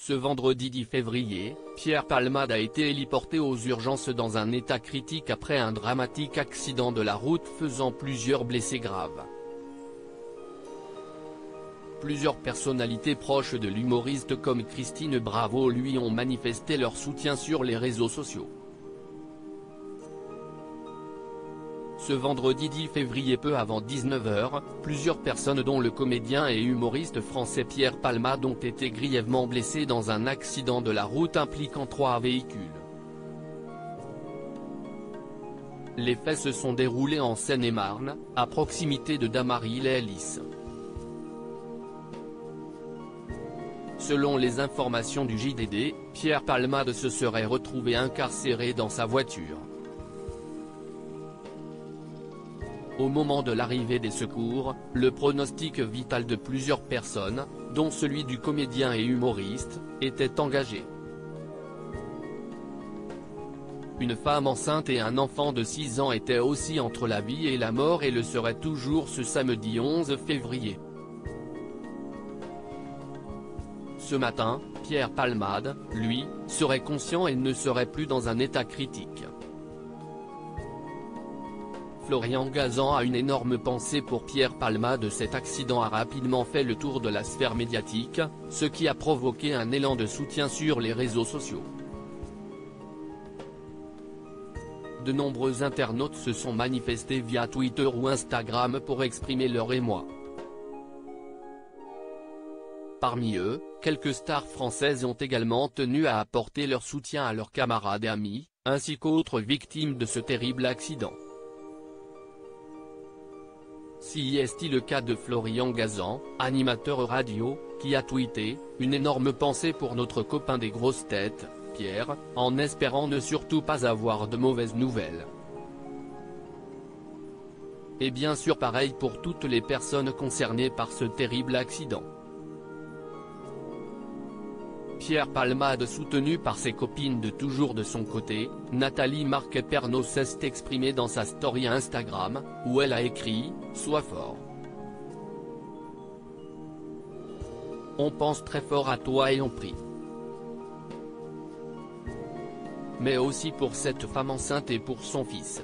Ce vendredi 10 février, Pierre Palmade a été héliporté aux urgences dans un état critique après un dramatique accident de la route faisant plusieurs blessés graves. Plusieurs personnalités proches de l'humoriste comme Christine Bravo lui ont manifesté leur soutien sur les réseaux sociaux. Ce vendredi 10 février peu avant 19 h, plusieurs personnes dont le comédien et humoriste français Pierre Palmade ont été grièvement blessés dans un accident de la route impliquant 3 véhicules. Les faits se sont déroulés en Seine-et-Marne, à proximité de Damary-les-Lys. Selon les informations du JDD, Pierre Palmade se serait retrouvé incarcéré dans sa voiture. Au moment de l'arrivée des secours, le pronostic vital de plusieurs personnes, dont celui du comédien et humoriste, était engagé. Une femme enceinte et un enfant de 6 ans étaient aussi entre la vie et la mort et le seraient toujours ce samedi 11 février. Ce matin, Pierre Palmade, lui, serait conscient et ne serait plus dans un état critique. Florian Gazan a une énorme pensée pour Pierre Palmade. Cet accident a rapidement fait le tour de la sphère médiatique, ce qui a provoqué un élan de soutien sur les réseaux sociaux. De nombreux internautes se sont manifestés via Twitter ou Instagram pour exprimer leur émoi. Parmi eux, quelques stars françaises ont également tenu à apporter leur soutien à leurs camarades et amis, ainsi qu'autres victimes de ce terrible accident. Si est-il le cas de Florian Gazan, animateur radio, qui a tweeté « Une énorme pensée pour notre copain des grosses têtes, Pierre, en espérant ne surtout pas avoir de mauvaises nouvelles. » Et bien sûr pareil pour toutes les personnes concernées par ce terrible accident. Pierre Palmade soutenu par ses copines de toujours de son côté, Nathalie Marquet-Pernaut s'est exprimée dans sa story Instagram, où elle a écrit « Sois fort. On pense très fort à toi et on prie. Mais aussi pour cette femme enceinte et pour son fils. »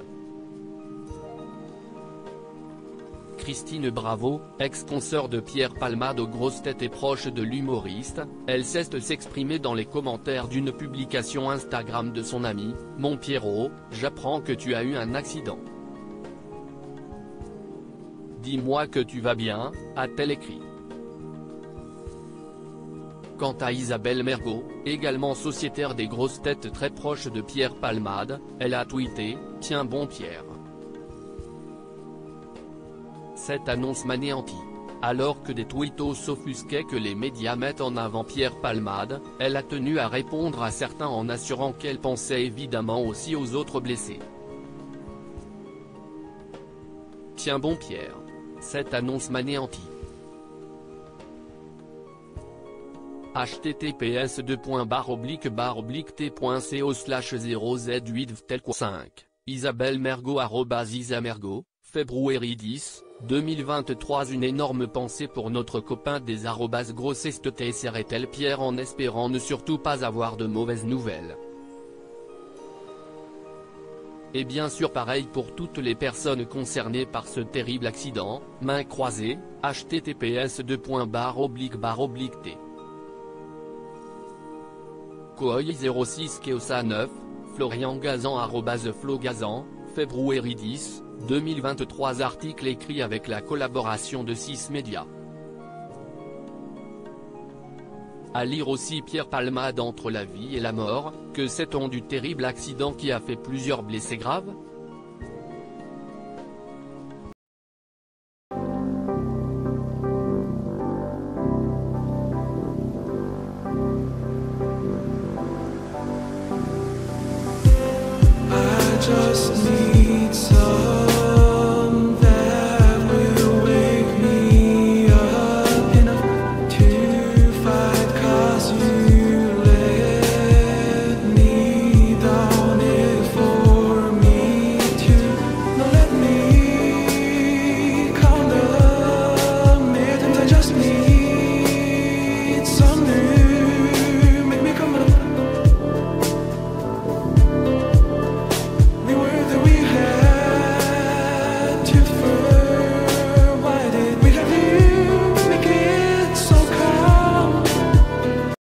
Christine Bravo, ex-consoeur de Pierre Palmade aux grosses têtes et proche de l'humoriste, elle cesse de s'exprimer dans les commentaires d'une publication Instagram de son ami « Mon Pierrot, j'apprends que tu as eu un accident. Dis-moi que tu vas bien », a-t-elle écrit. Quant à Isabelle Mergo, également sociétaire des grosses têtes très proche de Pierre Palmade, elle a tweeté « Tiens bon Pierre. Cette annonce m'anéantit. » Alors que des tweetos s'offusquaient que les médias mettent en avant Pierre Palmade, elle a tenu à répondre à certains en assurant qu'elle pensait évidemment aussi aux autres blessés. Tiens bon Pierre. Cette annonce m'anéantit. https://t.co/0z8vtel5 Isabelle Mergo @isamergo, février 10, 2023. Une énorme pensée pour notre copain des @grossesttesrtel Pierre en espérant ne surtout pas avoir de mauvaises nouvelles. Et bien sûr pareil pour toutes les personnes concernées par ce terrible accident, mains croisées, https://t. Kooi 06 Keosa 9, Florian Gazan @flogazan, février 10, 2023. Article écrit avec la collaboration de 6 médias. À lire aussi Pierre Palmade entre la vie et la mort, que sait-on du terrible accident qui a fait plusieurs blessés graves ?